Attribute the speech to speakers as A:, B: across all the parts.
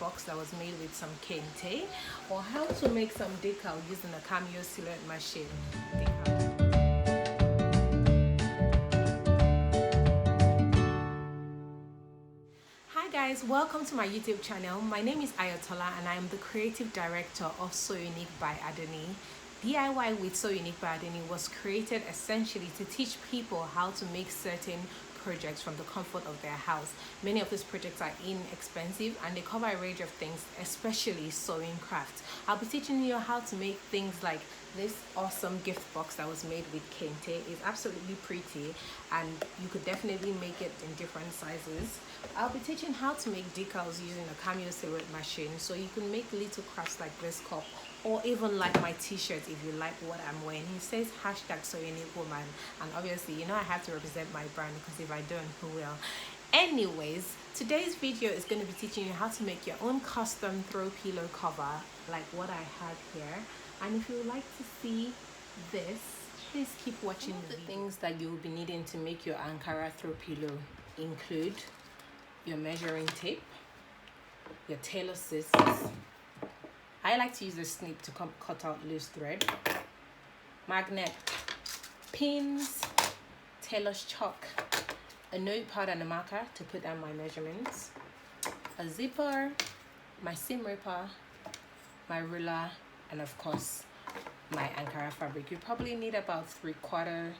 A: box that was made with some kente, or how to make some decal using a cameo silhouette machine. Hi guys, welcome to my YouTube channel. My name is Ayotola and I am the creative director of So Unique by Adunni. DIY with So Unique by Adunni was created essentially to teach people how to make certain projects from the comfort of their house. Many of these projects are inexpensive and they cover a range of things, especially sewing crafts. I'll be teaching you how to make things like this awesome gift box that was made with kente. It's absolutely pretty and you could definitely make it in different sizes. I'll be teaching how to make decals using a cameo silhouette machine, so you can make little crafts like this cup, or even like my t-shirt if you like what I'm wearing. It says hashtag So Unique Woman, and obviously you know I have to represent my brand, because if I don't, who will? Anyways, today's video is going to be teaching you how to make your own custom throw pillow cover like what I have here. And if you would like to see this, please keep watching. The things that you will be needing to make your Ankara throw pillow include your measuring tape, your Tailor scissors. I like to use a snip to cut out loose thread, magnet, pins, Tailor's chalk, a notepad and a marker to put down my measurements, a zipper, my seam ripper, my ruler, and of course my Ankara fabric. You probably need about 3/4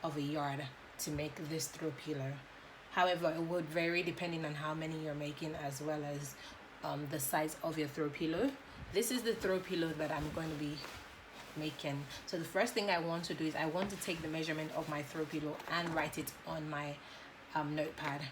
A: of a yard to make this throw pillow. However, it would vary depending on how many you're making, as well as the size of your throw pillow. This is the throw pillow that I'm going to be making. So the first thing I want to do is I want to take the measurement of my throw pillow and write it on my notepad.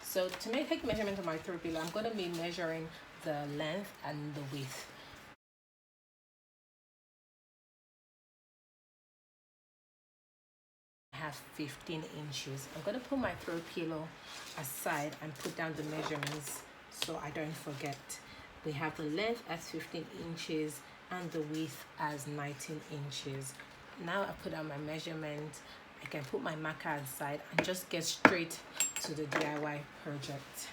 A: So to take measurement of my throw pillow, I'm going to be measuring the length and the width. I have 15 inches. I'm going to put my throw pillow aside and put down the measurements so I don't forget. We have the length as 15 inches and the width as 19 inches. Now I put down my measurement. I can put my marker aside and just get straight to the DIY project.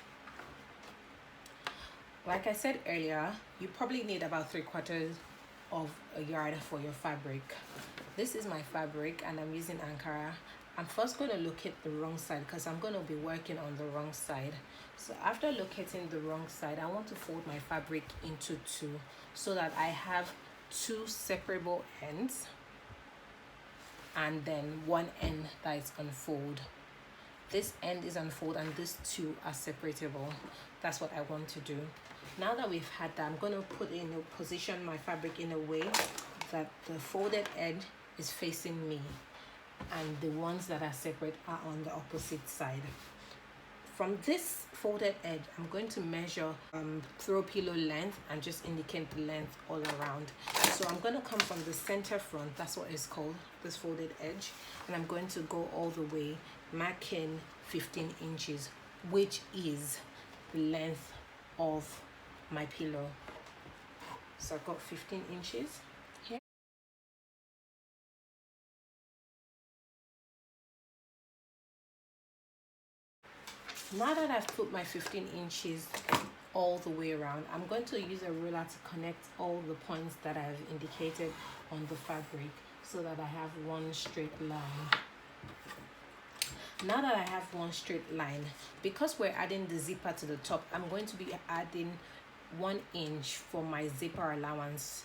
A: Like I said earlier, you probably need about 3/4 of a yard for your fabric. This is my fabric and I'm using Ankara. I'm first going to locate the wrong side because I'm going to be working on the wrong side. So after locating the wrong side, I want to fold my fabric into two so that I have two separable ends and then one end that is unfold. This end is unfold and these two are separatable. That's what I want to do. Now that we've had that, I'm going to position my fabric in a way that the folded edge is facing me and the ones that are separate are on the opposite side. From this folded edge, I'm going to measure throw pillow length and just indicate the length all around. So I'm going to come from the center front, that's what it's called, this folded edge, and I'm going to go all the way, marking 15 inches, which is the length of my pillow. So I've got 15 inches here. Now that I've put my 15 inches all the way around, I'm going to use a ruler to connect all the points that I've indicated on the fabric so that I have one straight line. Now that I have one straight line, because we're adding the zipper to the top, I'm going to be adding 1 inch for my zipper allowance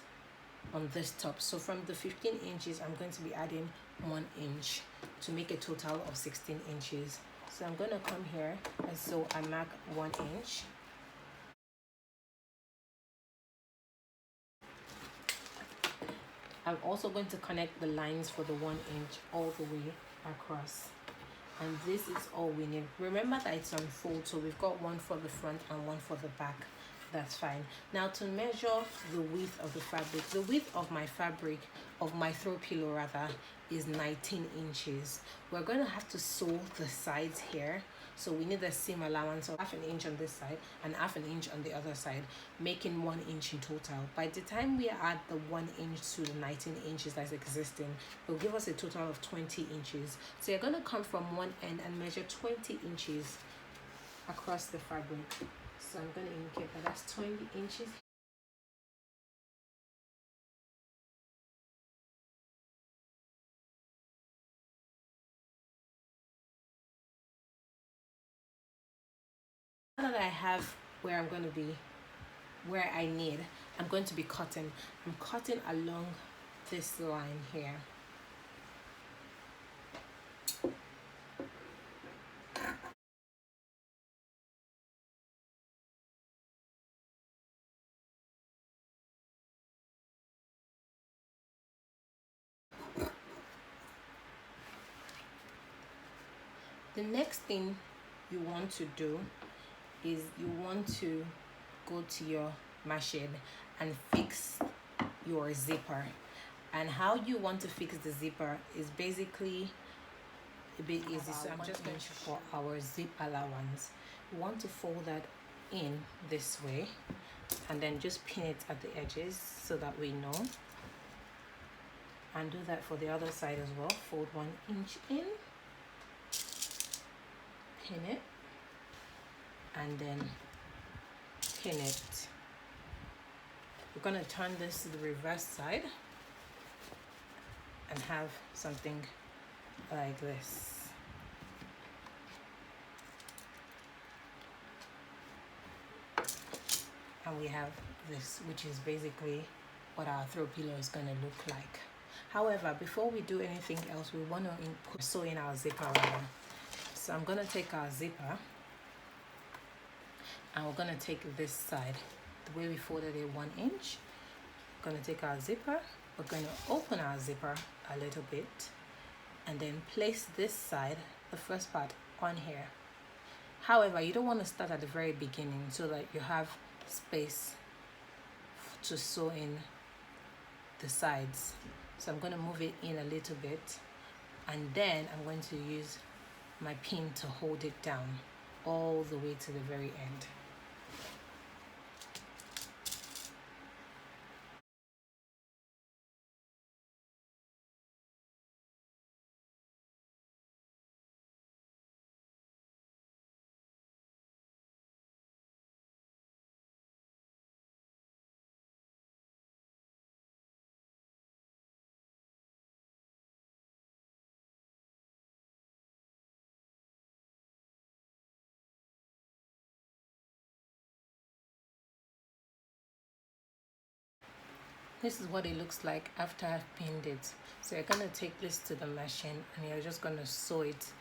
A: on this top. So from the 15 inches, I'm going to be adding 1 inch to make a total of 16 inches. So I'm going to come here and so I mark 1 inch. I'm also going to connect the lines for the 1 inch all the way across. And this is all we need. Remember that it's on fold, so we've got one for the front and one for the back. That's fine. Now to measure the width of the fabric, the width of my fabric, of my throw pillow rather, is 19 inches. We're going to have to sew the sides here, so we need a seam allowance of 1/2 inch on this side and 1/2 inch on the other side, making 1 inch in total. By the time we add the 1 inch to the 19 inches that's existing, it will give us a total of 20 inches. So you're going to come from one end and measure 20 inches across the fabric. So I'm going to indicate that that's 20 inches. Now that I have where I'm going to be, where I need, I'm going to be cutting. I'm cutting along this line here. The next thing you want to do is you want to go to your machine and fix your zipper. And how you want to fix the zipper is basically a bit easy. So I'm just going to for our zip allowance. You want to fold that in this way and then just pin it at the edges so that we know. And do that for the other side as well. Fold 1 inch in, pin it, and then pin it. We're going to turn this to the reverse side and have something like this. And we have this, which is basically what our throw pillow is going to look like. However, before we do anything else, we want to sew in our zipper rather. So I'm going to take our zipper and we're going to take this side, the way we folded it 1 inch. We're going to take our zipper, we're going to open our zipper a little bit and then place this side, the first part, on here. However, you don't want to start at the very beginning so that you have space to sew in the sides. So I'm going to move it in a little bit and then I'm going to use my pin to hold it down all the way to the very end. This is what it looks like after I've pinned it. So you're going to take this to the machine and you're just going to sew it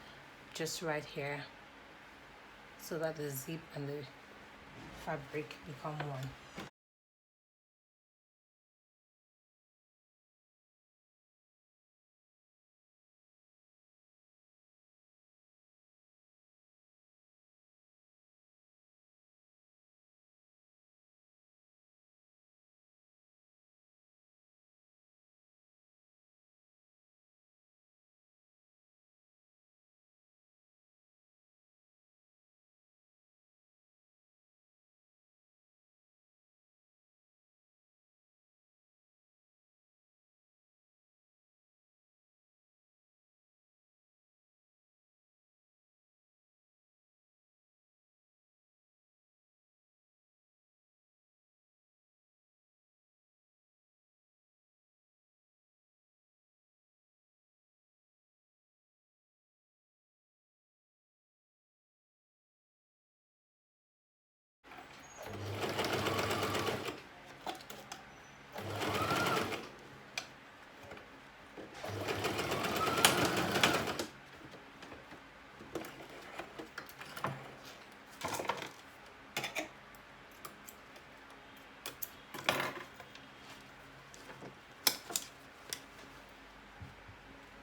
A: just right here so that the zip and the fabric become one.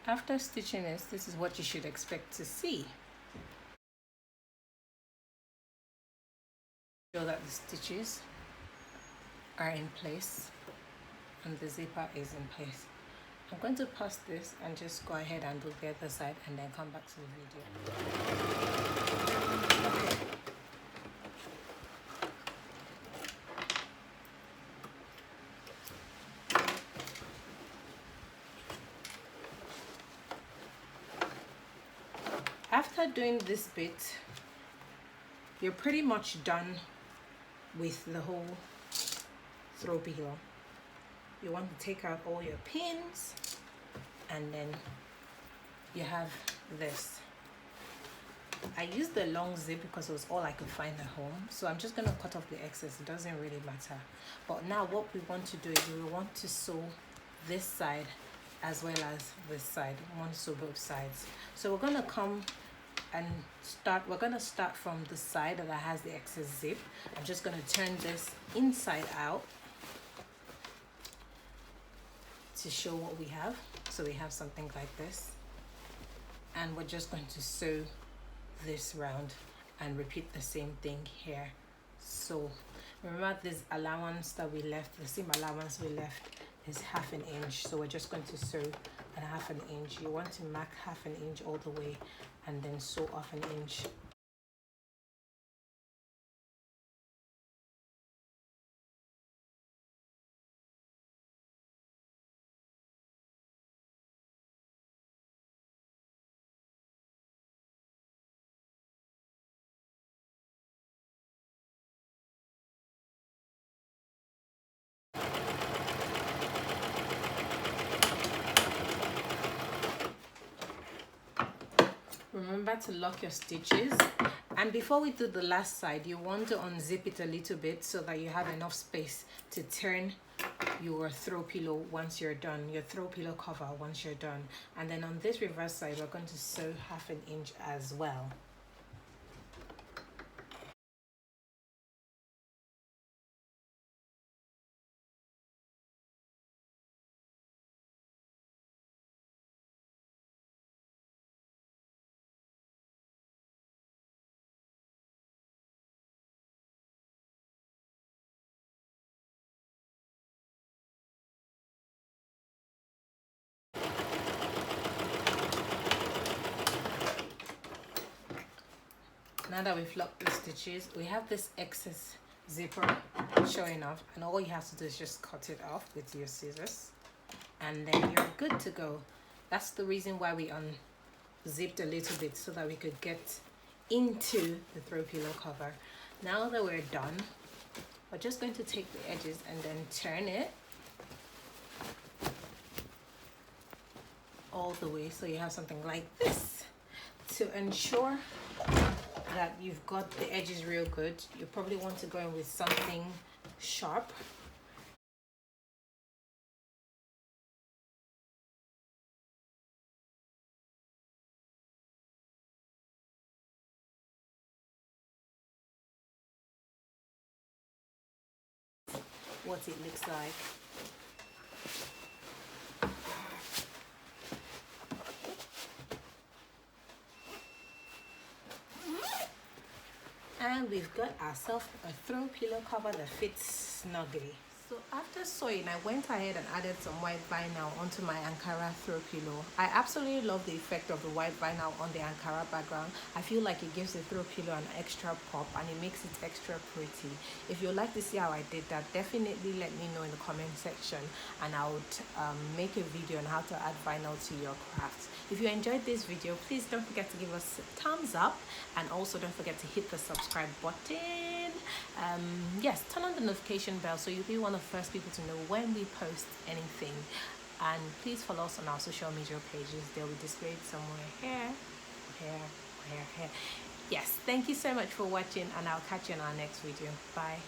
A: After stitching this is what you should expect to see. Show that the stitches are in place and the zipper is in place. I'm going to pause this and just go ahead and do the other side and then come back to the video. Okay. After doing this bit, you're pretty much done with the whole throw pillow. You want to take out all your pins, and then you have this. I used the long zip because it was all I could find at home, so I'm just going to cut off the excess. It doesn't really matter. But now what we want to do is we want to sew this side as well as this side. We want to sew both sides. So we're going to come and we're going to start from the side that has the excess zip. I'm just going to turn this inside out to show what we have. So we have something like this, and we're just going to sew this round and repeat the same thing here. So remember this allowance that we left, the seam allowance we left is 1/2 inch, so we're just going to sew at 1/2 inch. You want to mark 1/2 inch all the way and then sew off 1 inch. Remember to lock your stitches, and before we do the last side, you want to unzip it a little bit so that you have enough space to turn your throw pillow once you're done, your throw pillow cover once you're done. And then on this reverse side, we're going to sew 1/2 inch as well. Now that we've locked the stitches, we have this excess zipper showing off, and all you have to do is just cut it off with your scissors, and then you're good to go. That's the reason why we unzipped a little bit, so that we could get into the throw pillow cover. Now that we're done, we're just going to take the edges and then turn it all the way so you have something like this. To ensure that you've got the edges real good, you probably want to go in with something sharp. What it looks like. And we've got ourselves a throw pillow cover that fits snugly. So after sewing, I went ahead and added some white vinyl onto my Ankara throw pillow. I absolutely love the effect of the white vinyl on the Ankara background. I feel like it gives the throw pillow an extra pop, and it makes it extra pretty. If you'd like to see how I did that, definitely let me know in the comment section, and I would make a video on how to add vinyl to your crafts. If you enjoyed this video, please don't forget to give us a thumbs up, and also don't forget to hit the subscribe button. Yes, turn on the notification bell so you'll be one of the first people to know when we post anything. And please follow us on our social media pages. They'll be displayed somewhere here. Yes, thank you so much for watching, and I'll catch you in our next video. Bye.